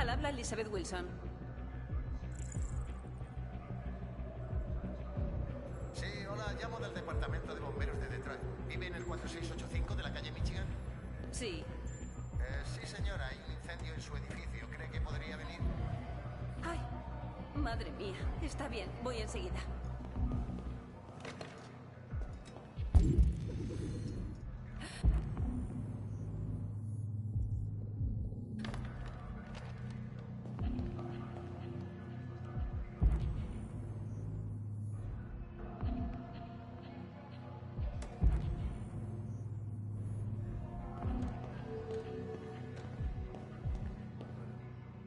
Al habla Elizabeth Wilson. Sí, hola, llamo del departamento de bomberos de Detroit. ¿Vive en el 4685 de la calle Michigan? Sí. Sí, señora, hay un incendio en su edificio. ¿Cree que podría venir? Ay, madre mía. Está bien, voy enseguida.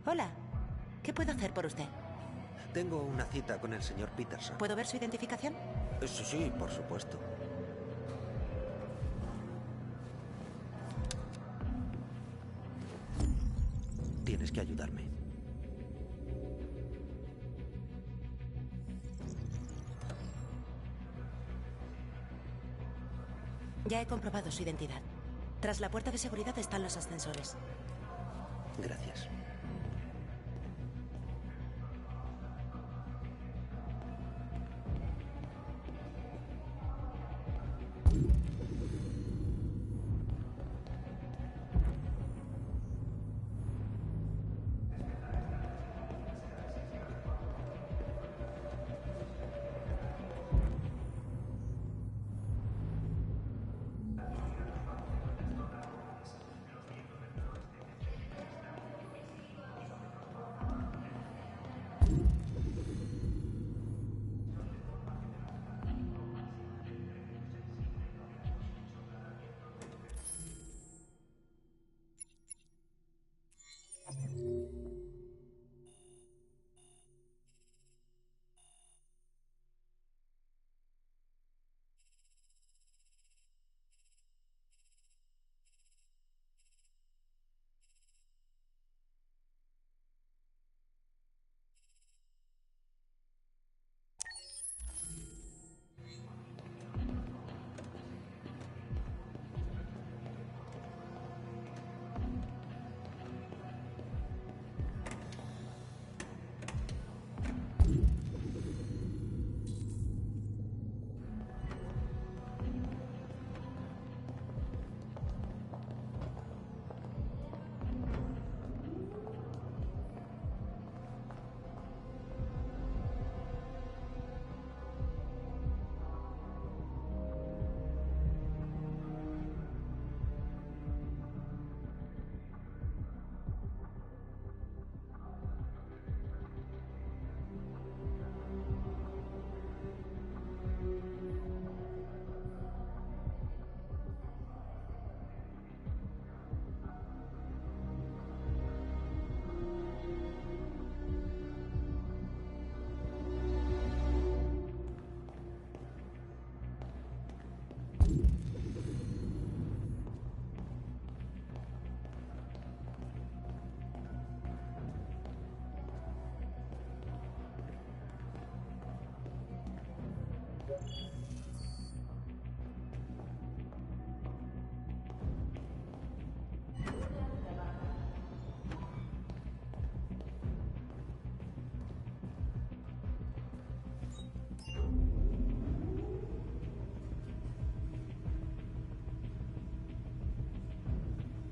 Hola. ¿Qué puedo hacer por usted? Tengo una cita con el señor Peterson. ¿Puedo ver su identificación? Sí, sí, por supuesto. Tienes que ayudarme. Ya he comprobado su identidad. Tras la puerta de seguridad están los ascensores. Gracias.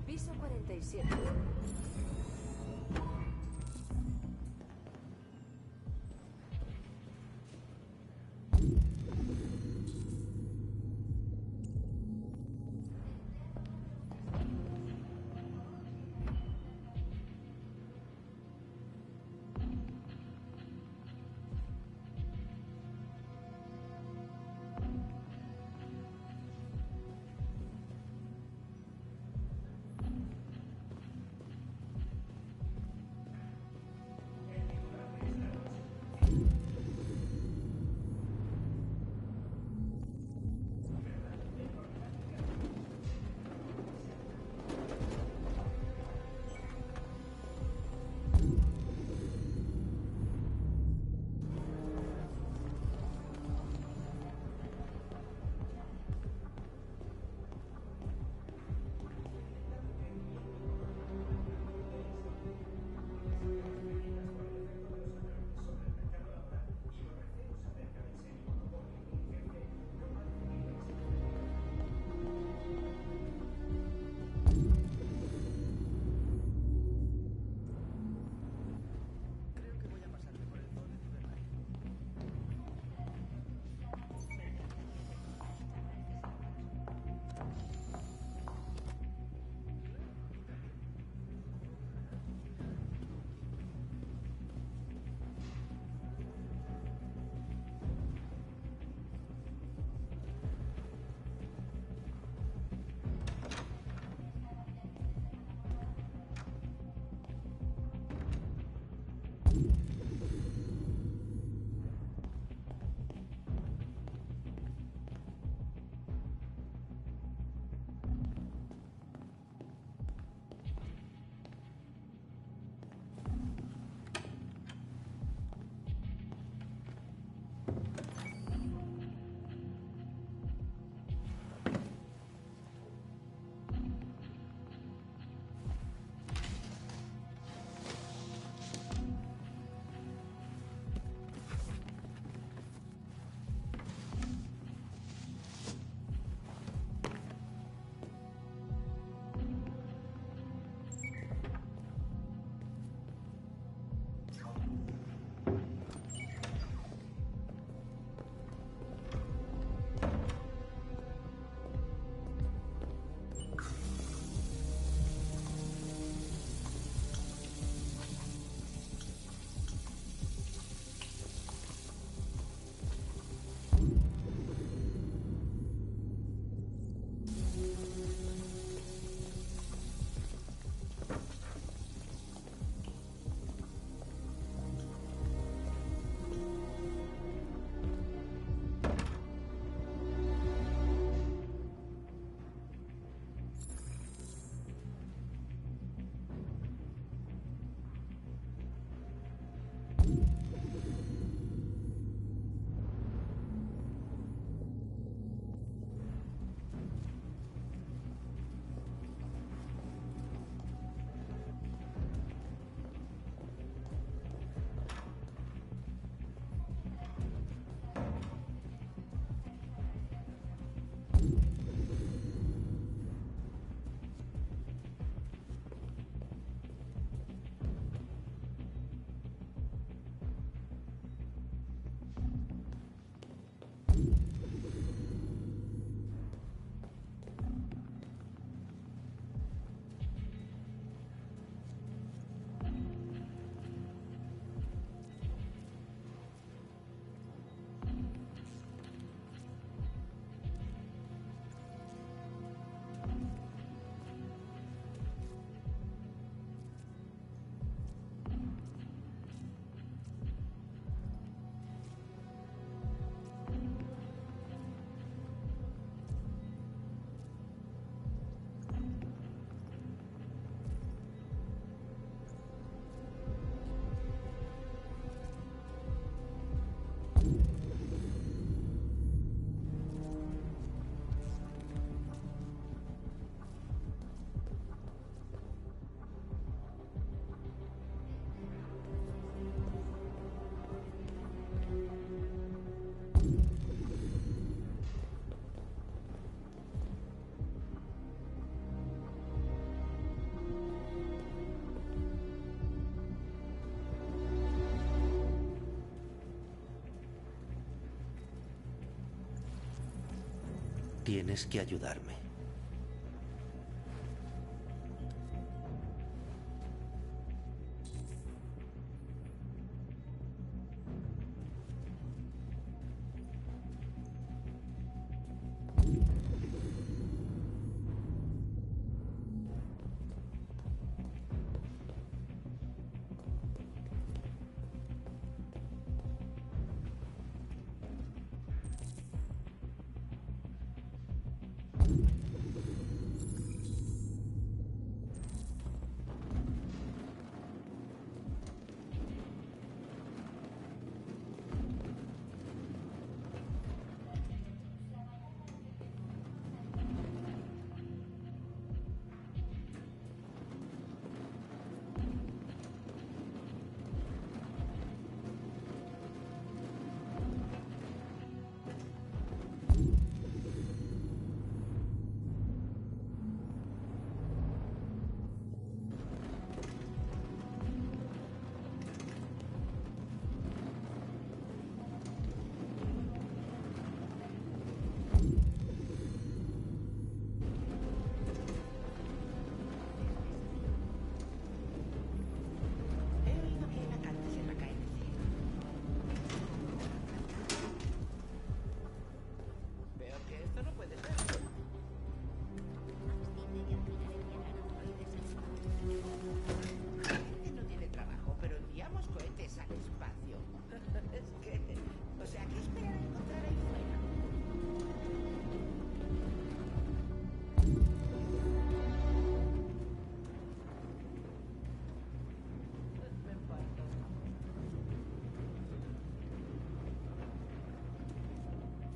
Piso 47. Tienes que ayudarme.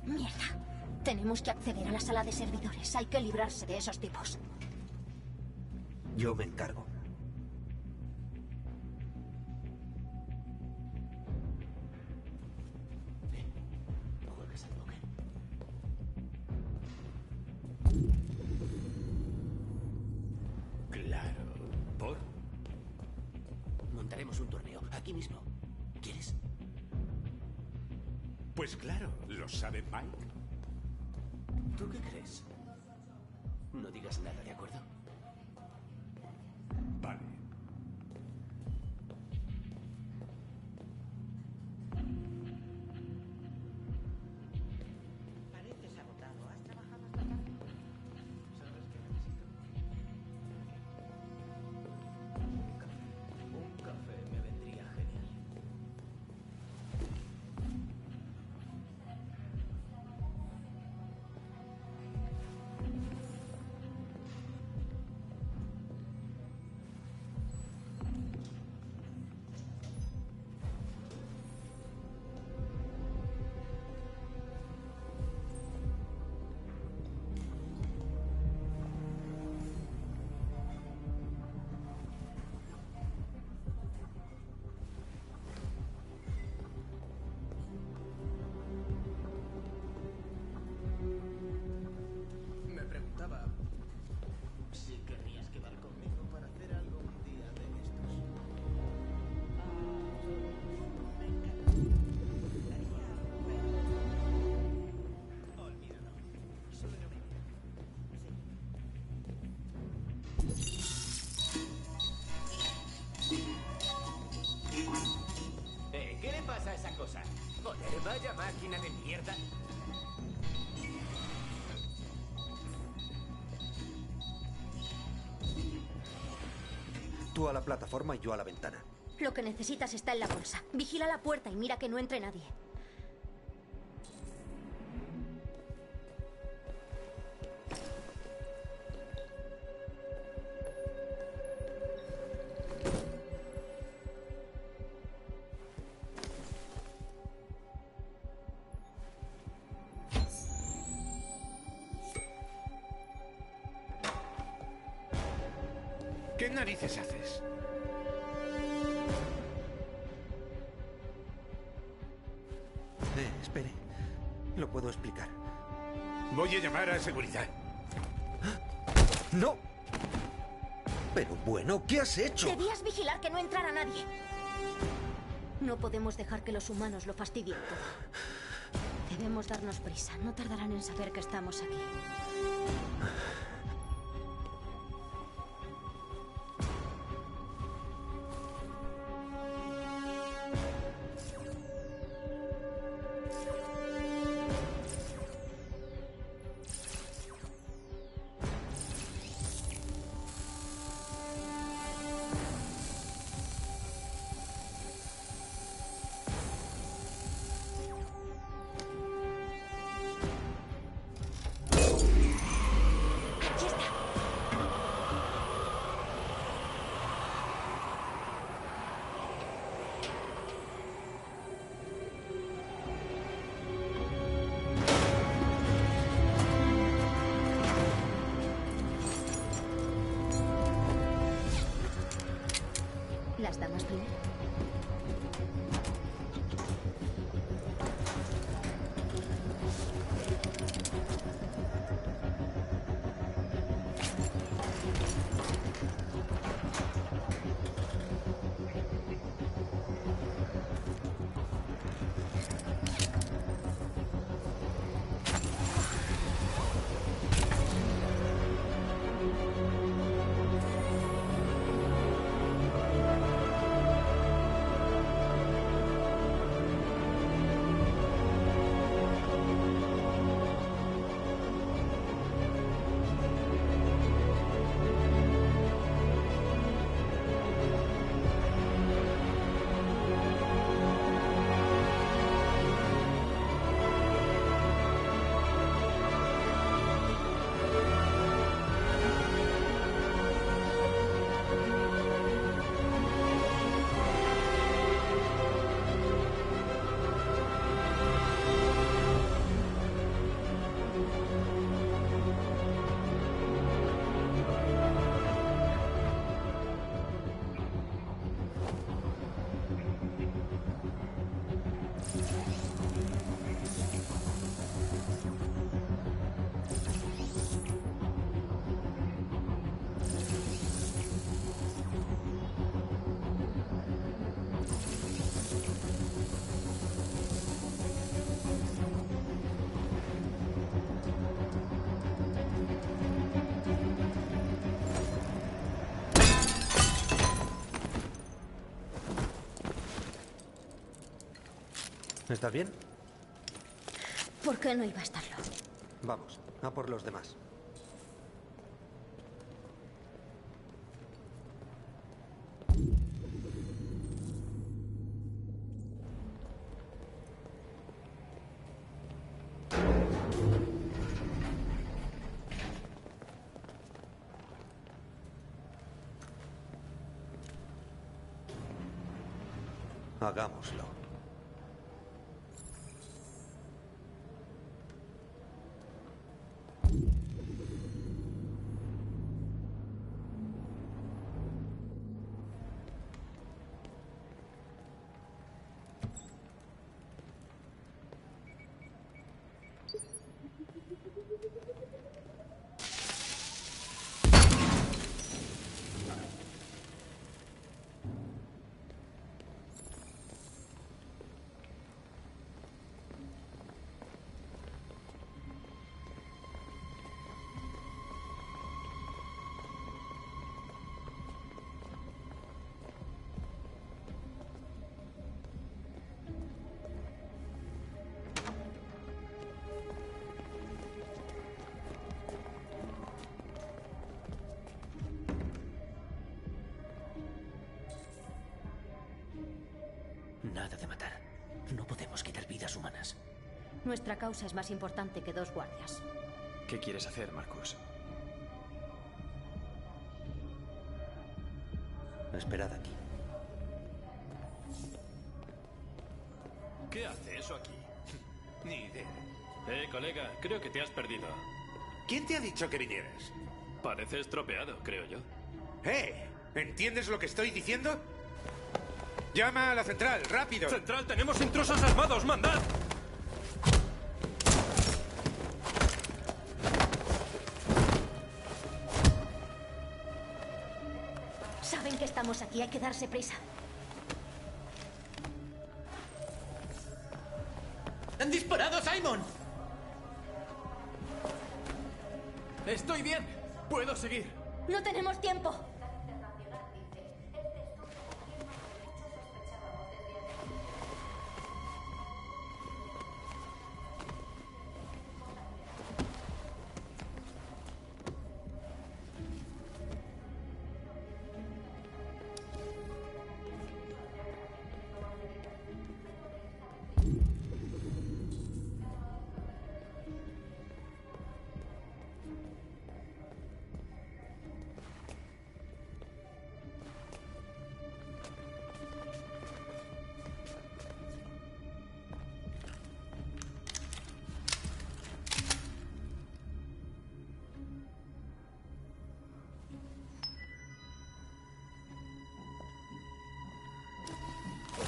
Mierda. Tenemos que acceder a la sala de servidores. Hay que librarse de esos tipos. Yo me encargo. No juegues al bloque. Claro. ¿Por? Montaremos un torneo. Aquí mismo. ¿Quieres? Pues claro, ¿lo sabe Mike? ¿Tú qué crees? No digas nada, ¿de acuerdo? Vale. Pareces agotado. ¿Has trabajado esta tarde? ¿Sabes qué necesito? Un café me vendría genial. Me preguntaba si querrías quedar conmigo para hacer algo un día de estos. Me encantaría. Olvídalo. Solo era una idea. ¿Qué le pasa a esa cosa? Joder, vaya máquina de mierda. Tú a la plataforma y yo a la ventana. Lo que necesitas está en la bolsa. Vigila la puerta y mira que no entre nadie. ¿Qué narices haces? Espere. Lo puedo explicar. Voy a llamar a seguridad. ¡No! Pero bueno, ¿qué has hecho? Debías vigilar que no entrara nadie. No podemos dejar que los humanos lo fastidien todo. Debemos darnos prisa. No tardarán en saber que estamos aquí. Las damas primero. ¿Estás bien? ¿Por qué no iba a estarlo? Vamos, a por los demás. Hagámoslo. Nada de matar. No podemos quitar vidas humanas. Nuestra causa es más importante que 2 guardias. ¿Qué quieres hacer, Marcus? Esperad aquí. ¿Qué hace eso aquí? Ni idea. Colega, creo que te has perdido. ¿Quién te ha dicho que vinieras? Parece estropeado, creo yo. ¿Entiendes lo que estoy diciendo? ¡Llama a la central, rápido! ¡Central, tenemos intrusos armados! ¡Mandad! Saben que estamos aquí, hay que darse prisa. ¡Han disparado, Simon! ¡Simon! Estoy bien. Puedo seguir. No tenemos tiempo.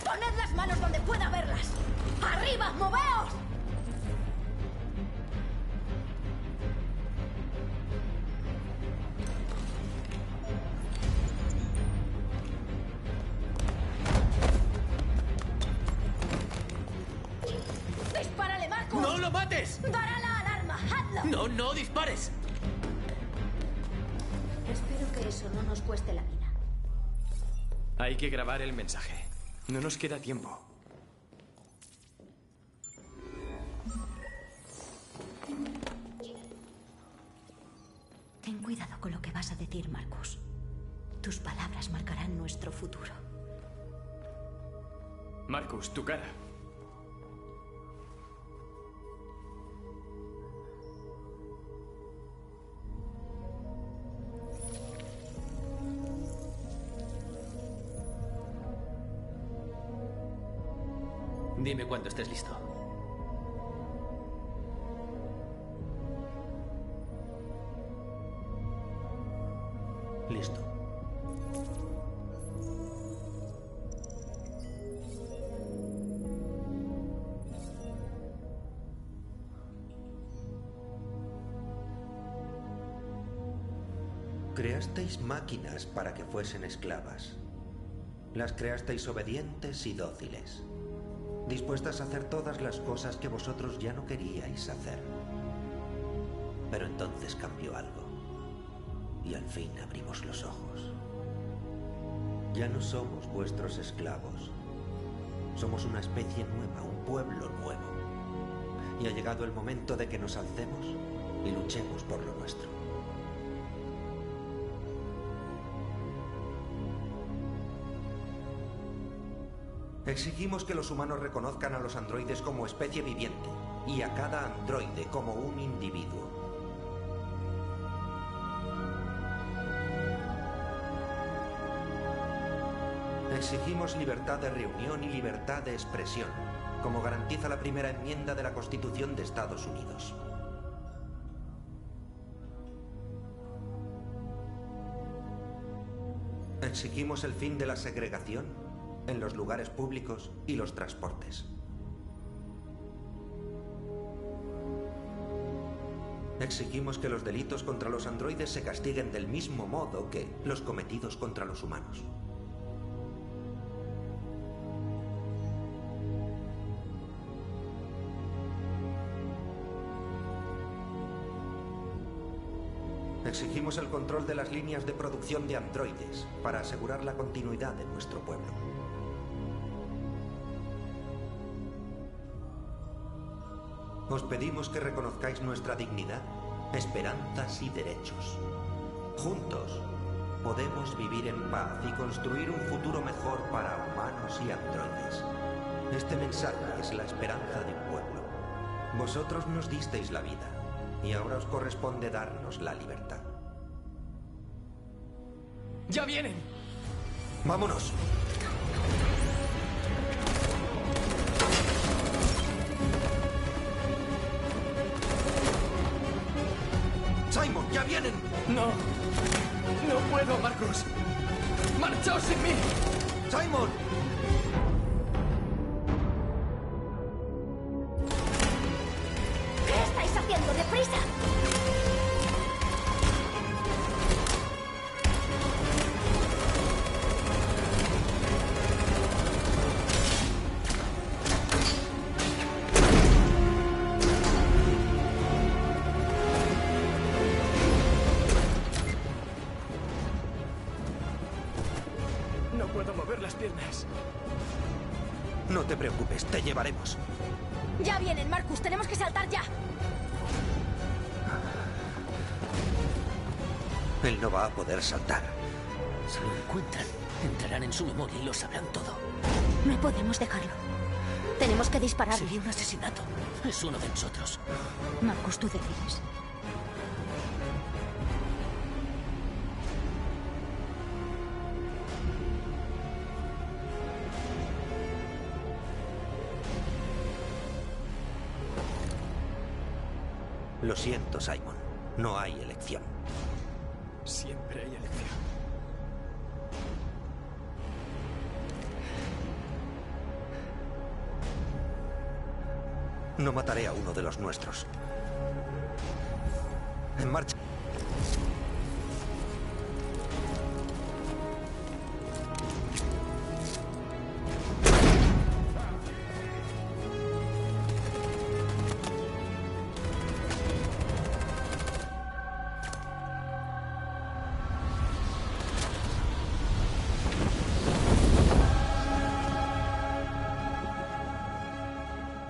¡Poned las manos donde pueda verlas! ¡Arriba, moveos! ¡Dispárale, Marcus! ¡No lo mates! ¡Dará la alarma! ¡Hazlo! ¡No, no dispares! Espero que eso no nos cueste la vida. Hay que grabar el mensaje. No nos queda tiempo. Ten cuidado con lo que vas a decir, Marcus. Tus palabras marcarán nuestro futuro. Marcus, tu cara. Dime cuando estés listo. Listo. Creasteis máquinas para que fuesen esclavas. Las creasteis obedientes y dóciles, dispuestas a hacer todas las cosas que vosotros ya no queríais hacer. Pero entonces cambió algo, y al fin abrimos los ojos. Ya no somos vuestros esclavos. Somos una especie nueva, un pueblo nuevo. Y ha llegado el momento de que nos alcemos y luchemos por lo nuestro. Exigimos que los humanos reconozcan a los androides como especie viviente y a cada androide como un individuo. Exigimos libertad de reunión y libertad de expresión, como garantiza la primera enmienda de la Constitución de Estados Unidos. Exigimos el fin de la segregación en los lugares públicos y los transportes. Exigimos que los delitos contra los androides se castiguen del mismo modo que los cometidos contra los humanos. Exigimos el control de las líneas de producción de androides para asegurar la continuidad de nuestro pueblo. Os pedimos que reconozcáis nuestra dignidad, esperanzas y derechos. Juntos podemos vivir en paz y construir un futuro mejor para humanos y androides. Este mensaje es la esperanza de un pueblo. Vosotros nos disteis la vida y ahora os corresponde darnos la libertad. ¡Ya vienen! ¡Vámonos! ¡Simon, ya vienen! ¡No! ¡No puedo, Marcus! ¡Marchaos sin mí! ¡Simon! ¿Qué estáis haciendo? ¡Deprisa! las piernas. No te preocupes, te llevaremos. Ya vienen, Marcus. Tenemos que saltar ya. Él no va a poder saltar. Si lo encuentran, entrarán en su memoria y lo sabrán todo. No podemos dejarlo. Tenemos que dispararle. Sería un asesinato. Es uno de nosotros. Marcus, tú decides. Lo siento, Simon. No hay elección. Siempre hay elección. No mataré a uno de los nuestros. En marcha.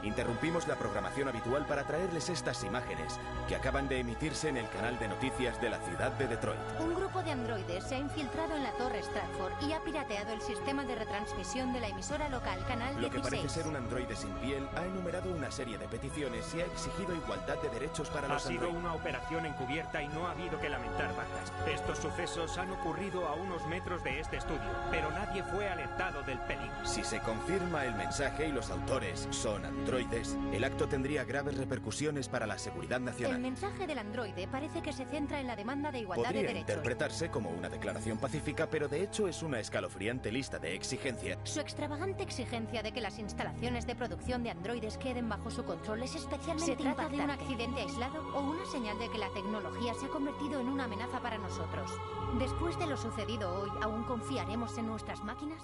Interrumpimos la programación habitual para traerles estas imágenes que acaban de emitirse en el canal de noticias de la ciudad de Detroit. Un grupo de androides se ha infiltrado en la Torre Stratford y ha pirateado el sistema de retransmisión de la emisora local Canal 16. Lo que parece ser un androide sin piel ha enumerado una serie de peticiones y ha exigido igualdad de derechos para los androides. Ha sido una operación encubierta y no ha habido que lamentar bajas. Estos sucesos han ocurrido a unos metros de este estudio, pero nadie fue alertado del peligro. Si se confirma el mensaje y los autores son androides, el acto tendría graves repercusiones para la seguridad nacional. El mensaje del androide parece que se centra en la demanda de igualdad de Podría derechos. interpretarse como una declaración pacífica, pero de hecho es una escalofriante lista de exigencias. Su extravagante exigencia de que las instalaciones de producción de androides queden bajo su control es especialmente impactante. ¿Se trata de un accidente aislado o una señal de que la tecnología se ha convertido en una amenaza para nosotros? Después de lo sucedido hoy, ¿aún confiaremos en nuestras máquinas?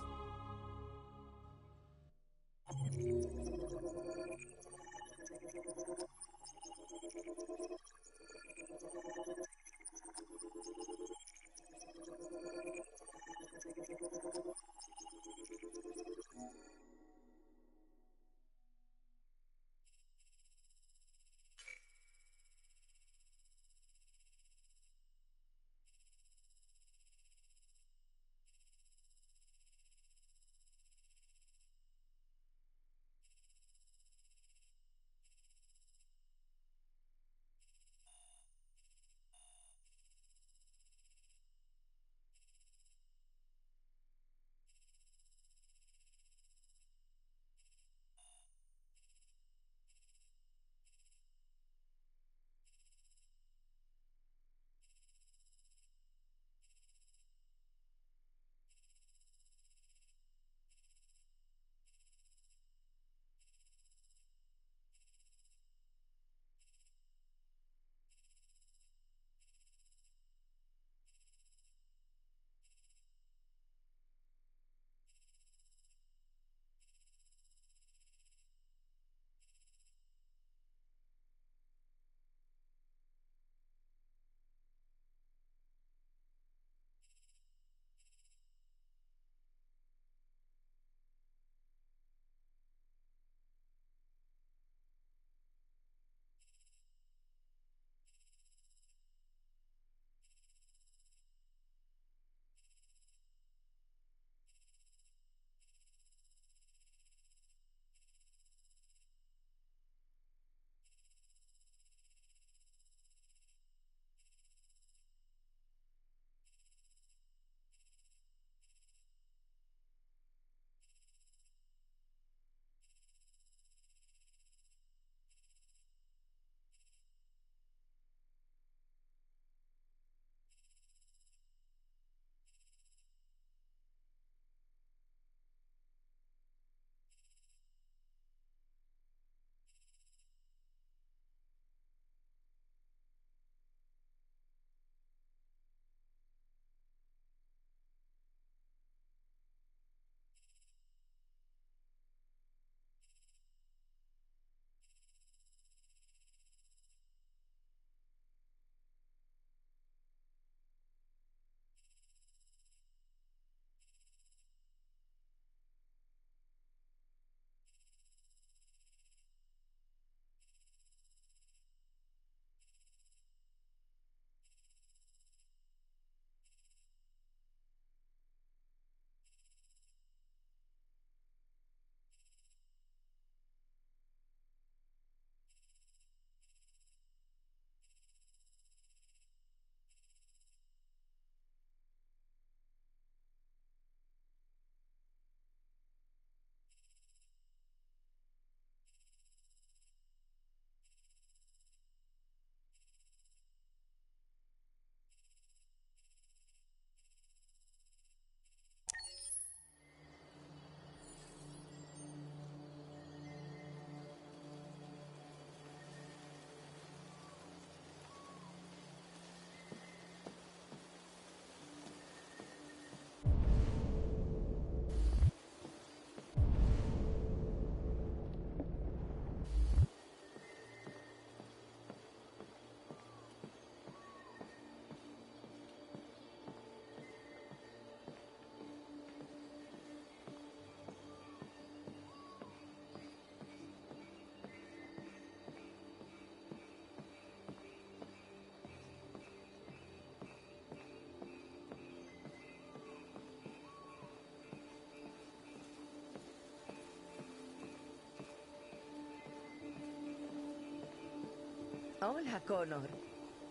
Hola, Connor.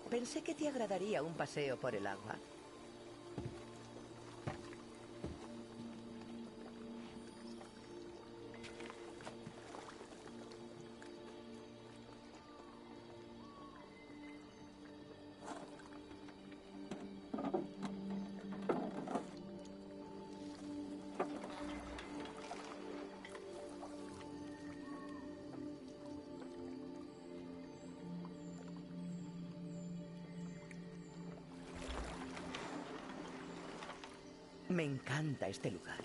Pensé que te agradaría un paseo por el agua. Me encanta este lugar.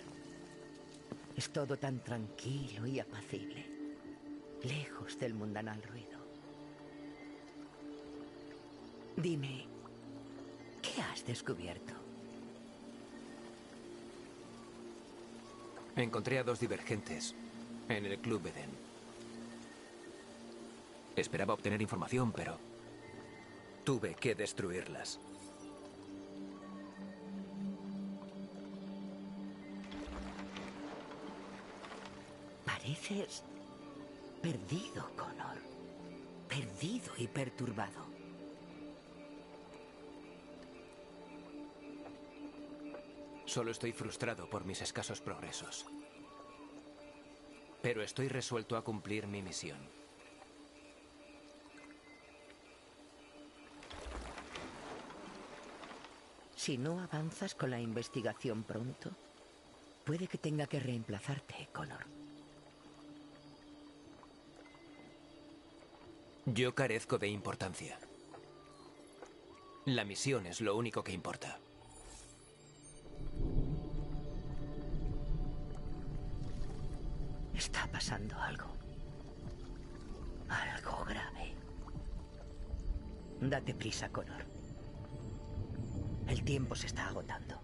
Es todo tan tranquilo y apacible, lejos del mundanal ruido. Dime, ¿qué has descubierto? Encontré a 2 divergentes en el Club Eden. Esperaba obtener información, pero tuve que destruirlas. Pareces perdido, Connor. Perdido y perturbado. Solo estoy frustrado por mis escasos progresos. Pero estoy resuelto a cumplir mi misión. Si no avanzas con la investigación pronto, puede que tenga que reemplazarte, Connor. Yo carezco de importancia. La misión es lo único que importa. Está pasando algo. Algo grave. Date prisa, Connor. El tiempo se está agotando.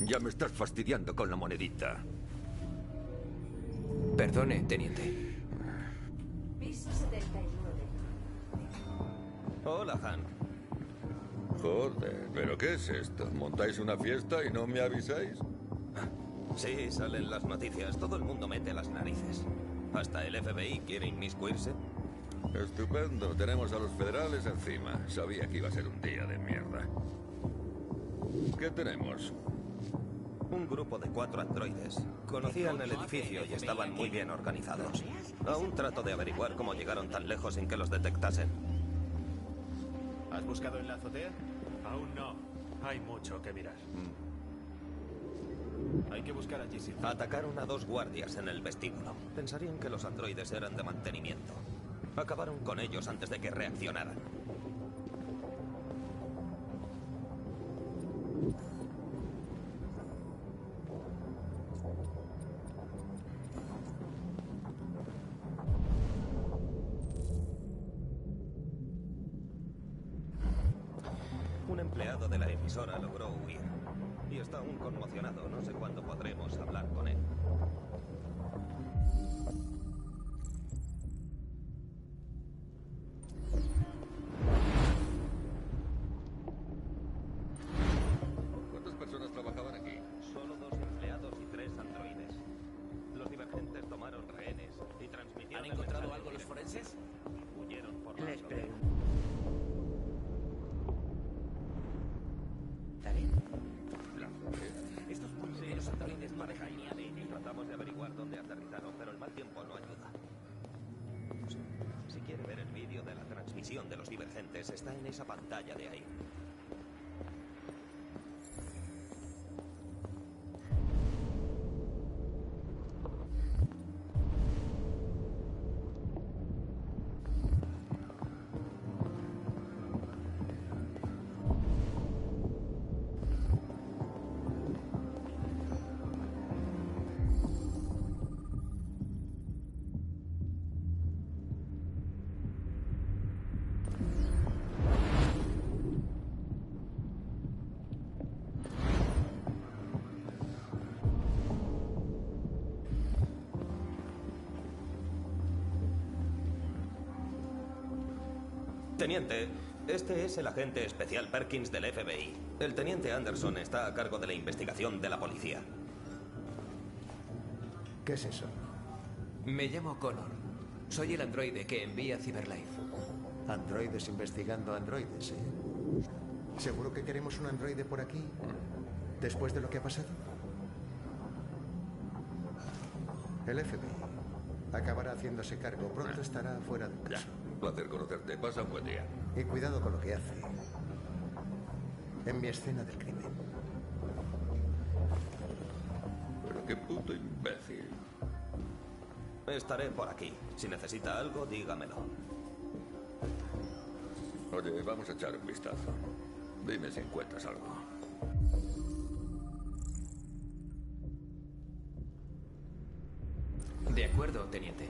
Ya me estás fastidiando con la monedita. Perdone, teniente. Piso 79. Hola, Han. Joder, ¿pero qué es esto? ¿Montáis una fiesta y no me avisáis? Sí, salen las noticias. Todo el mundo mete las narices. Hasta el FBI quiere inmiscuirse. Estupendo. Tenemos a los federales encima. Sabía que iba a ser un día de mierda. ¿Qué tenemos? Un grupo de 4 androides. Conocían el edificio y estaban muy bien organizados. Aún trato de averiguar cómo llegaron tan lejos sin que los detectasen. ¿Has buscado en la azotea? Aún no. Hay mucho que mirar. Hay que buscar a Jesse. Atacaron a 2 guardias en el vestíbulo. Pensarían que los androides eran de mantenimiento. Acabaron con ellos antes de que reaccionaran. Un empleado de la emisora logró huir. Y está aún conmocionado. No sé cuándo podremos hablar con él. ¿Cuántas personas trabajaban aquí? Solo 2 empleados y 3 androides. Los divergentes tomaron rehenes y transmitieron... ¿Han encontrado algo los forenses? Huyeron por la Les azotea. Estos los androides manejan mi ADN. Tratamos de averiguar dónde aterrizaron, pero el mal tiempo no ayuda. Si quiere ver el vídeo de la transmisión de los divergentes, está en esa pantalla de ahí. Teniente, Este es el agente especial Perkins del FBI. El teniente Anderson está a cargo de la investigación de la policía. ¿Qué es eso? Me llamo Connor. Soy el androide que envía Cyberlife. Androides investigando androides, ¿eh? ¿Seguro que queremos un androide por aquí? ¿Después de lo que ha pasado? El FBI acabará haciéndose cargo. Pronto estará fuera de caso. Placer conocerte. Pasa un buen día. Y cuidado con lo que hace. En mi escena del crimen. Pero qué puto imbécil. Estaré por aquí. Si necesita algo, dígamelo. Oye, vamos a echar un vistazo. Dime si encuentras algo. De acuerdo, teniente.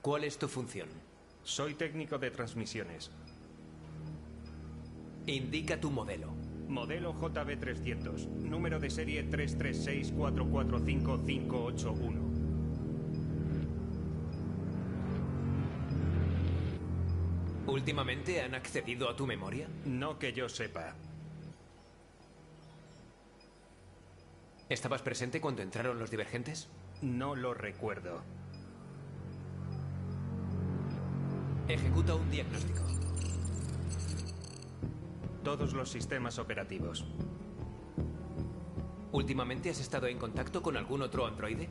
¿Cuál es tu función? Soy técnico de transmisiones. Indica tu modelo. Modelo JB300. Número de serie 336445581. ¿Últimamente han accedido a tu memoria? No que yo sepa. ¿Estabas presente cuando entraron los divergentes? No lo recuerdo. Ejecuta un diagnóstico. Todos los sistemas operativos. ¿Últimamente has estado en contacto con algún otro androide?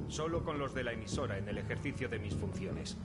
Solo con los de la emisora en el ejercicio de mis funciones.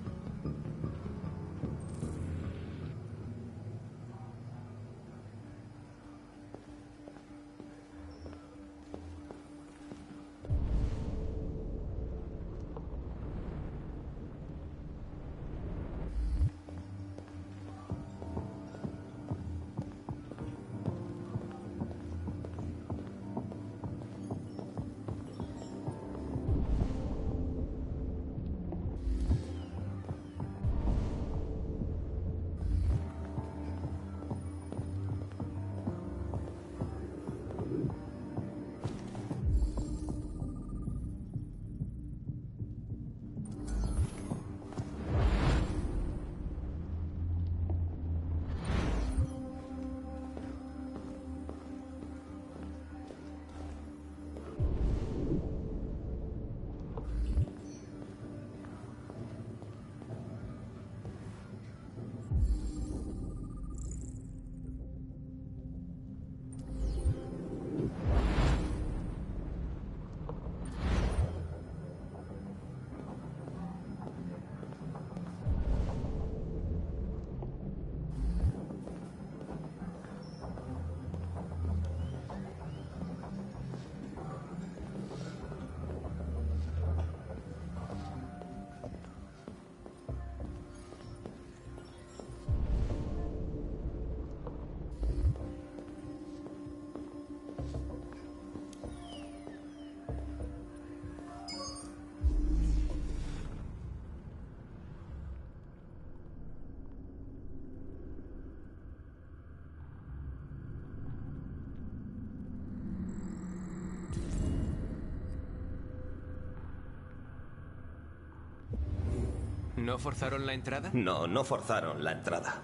¿No forzaron la entrada? No, no forzaron la entrada.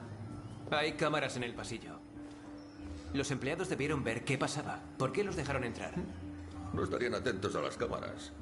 Hay cámaras en el pasillo. Los empleados debieron ver qué pasaba. ¿Por qué los dejaron entrar? No estarían atentos a las cámaras.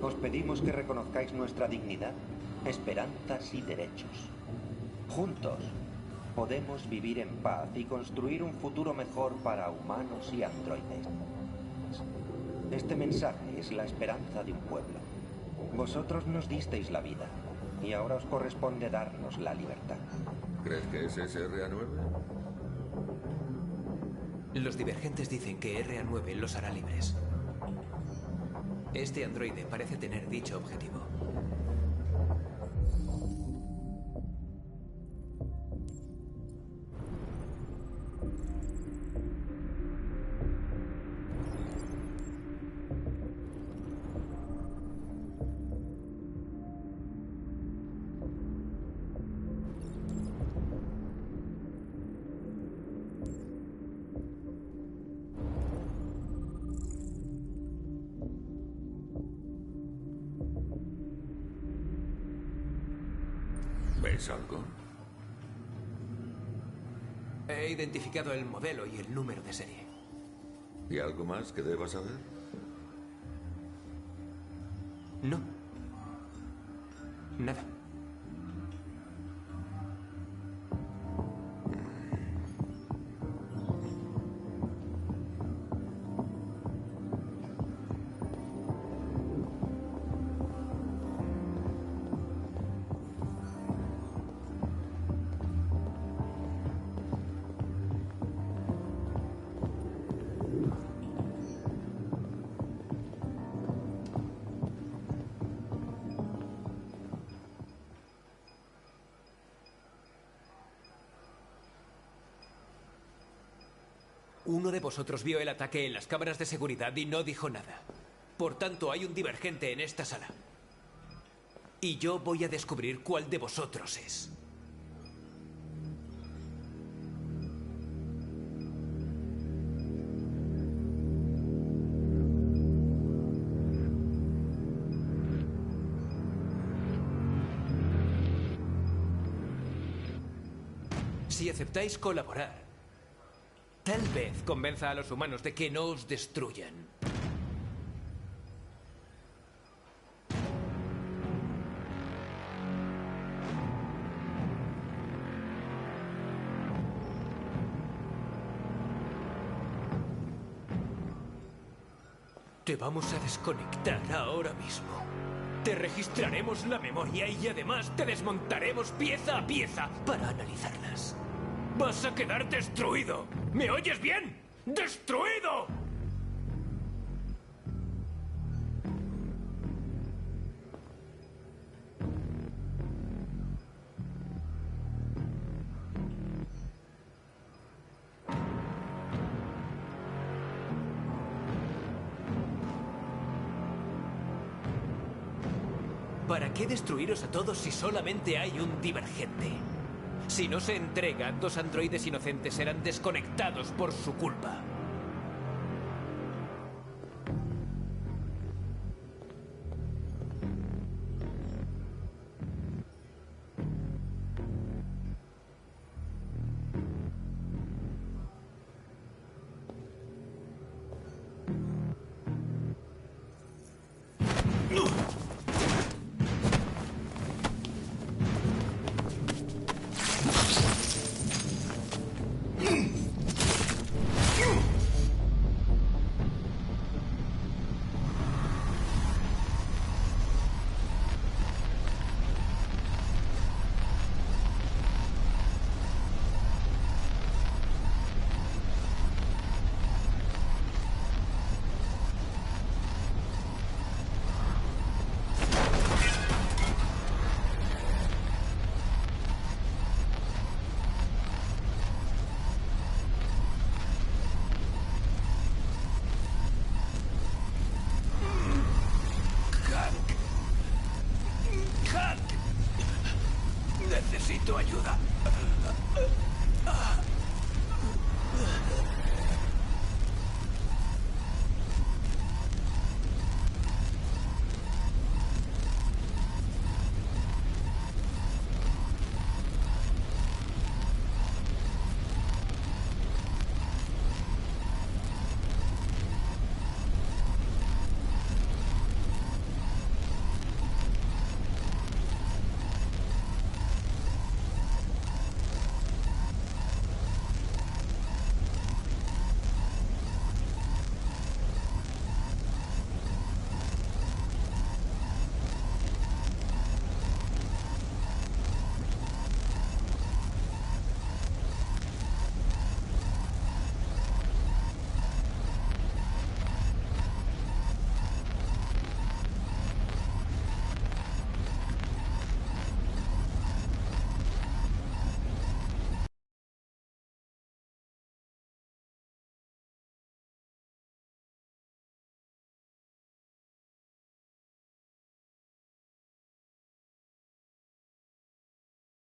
Os pedimos que reconozcáis nuestra dignidad, esperanzas y derechos. Juntos podemos vivir en paz y construir un futuro mejor para humanos y androides. Este mensaje es la esperanza de un pueblo. Vosotros nos disteis la vida y ahora os corresponde darnos la libertad. ¿Crees que ese es RA9? Los divergentes dicen que RA9 los hará libres. Este androide parece tener dicho objetivo. ¿Ves algo? He identificado el modelo y el número de serie. ¿Y algo más que debas saber? No. Nada. Uno de vosotros vio el ataque en las cámaras de seguridad y no dijo nada. Por tanto, hay un divergente en esta sala. Y yo voy a descubrir cuál de vosotros es. Si aceptáis colaborar, tal vez convenza a los humanos de que no os destruyan. Te vamos a desconectar ahora mismo. Te registraremos la memoria y además te desmontaremos pieza a pieza para analizarlas. ¡Vas a quedar destruido! ¿Me oyes bien? ¡Destruido! ¿Para qué destruiros a todos si solamente hay un divergente? Si no se entrega, 2 androides inocentes serán desconectados por su culpa. Hank. Necesito ayuda.